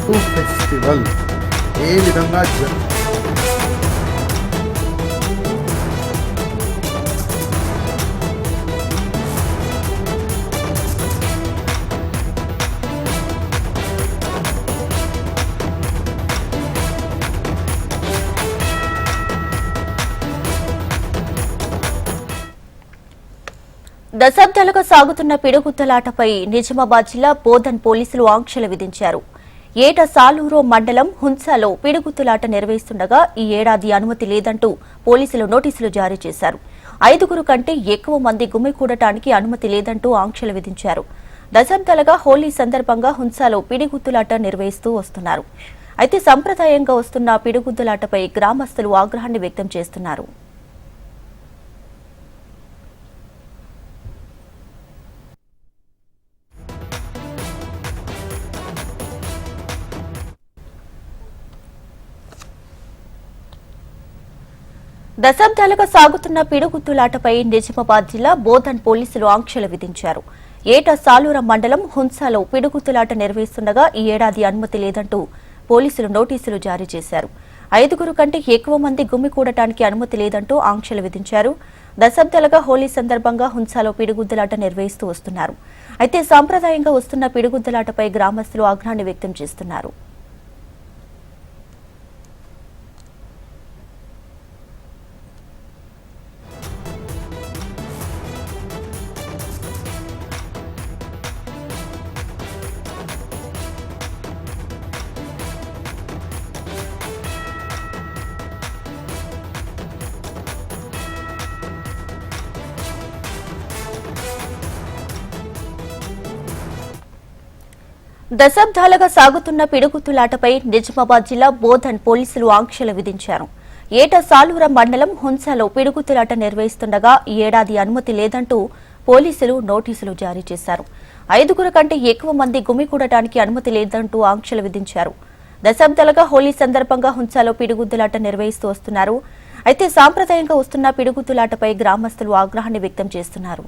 పిడుగు ఫెస్టివల్ ఏ విధంగా దశాబ్దాలుగా సాగుతున్న పిడుగుద్దలాటపై నిజామాబాద్ జిల్లా బోధన్ పోలీసులు ఆంక్షలు విధించారు. ఏటా సాలూరు మండలం హున్సాలో పిడుగుద్దలాట నిర్వహిస్తుండగా ఈ ఏడాది అనుమతి లేదంటూ పోలీసులు నోటీసులు జారీ చేశారు. 5 కంటే ఎక్కువ మంది గుమికూడటానికి అనుమతి లేదంటూ ఆంక్షలు విధించారు. దశాబ్దాలుగా హోలీ సందర్భంగా హున్సాలో పిడుగుద్దలాట నిర్వహిస్తూ వస్తున్నారు. అయితే సంప్రదాయంగా వస్తున్న పిడుగుద్దలాటపై గ్రామస్తులు ఆగ్రహాన్ని వ్యక్తం చేస్తున్నారు. దశాబ్దాలుగా సాగుతున్న పిడుగుద్దులాటపై నిజామాబాద్ జిల్లా బోధన్ పోలీసులు ఆంక్షలు విధించారు. ఏటా సాలూరు మండలం హున్సాలో పిడుగుద్దులాట నిర్వహిస్తుండగా ఈ ఏడాది అనుమతి లేదంటూ పోలీసులు నోటీసులు జారీ చేశారు. 5 కంటే ఎక్కువ మంది గుమికూడటానికి అనుమతి లేదంటూ ఆంక్షలు విధించారు. దశాబ్దాలుగా హోలీ సందర్భంగా హున్సాలో పిడుగుద్దులాట నిర్వహిస్తూ వస్తున్నారు. అయితే సాంప్రదాయంగా వస్తున్న పిడుగుద్దులాటపై గ్రామస్తులు ఆగ్రహాన్ని వ్యక్తం చేస్తున్నారు. దశాబ్దాలుగా సాగుతున్న పిడుగుద్దులాటపై నిజామాబాద్ జిల్లా బోధన్ పోలీసులు ఆంక్షలు విధించారు. ఏటా సాలూరు మండలం హున్సాలో పిడుగుద్దులాట నిర్వహిస్తుండగా ఈ ఏడాది అనుమతి లేదంటూ పోలీసులు నోటీసులు జారీ చేశారు. 5 కంటే ఎక్కువ మంది గుమికూడటానికి అనుమతి లేదంటూ ఆంక్షలు విధించారు. దశాబ్దాలుగా హోలీ సందర్భంగా హున్సాలో పిడుగుద్దులాట నిర్వహిస్తూ వస్తున్నారు. అయితే సాంప్రదాయంగా వస్తున్న పిడుగుద్దులాటపై గ్రామస్తులు ఆగ్రహాన్ని వ్యక్తం చేస్తున్నారు.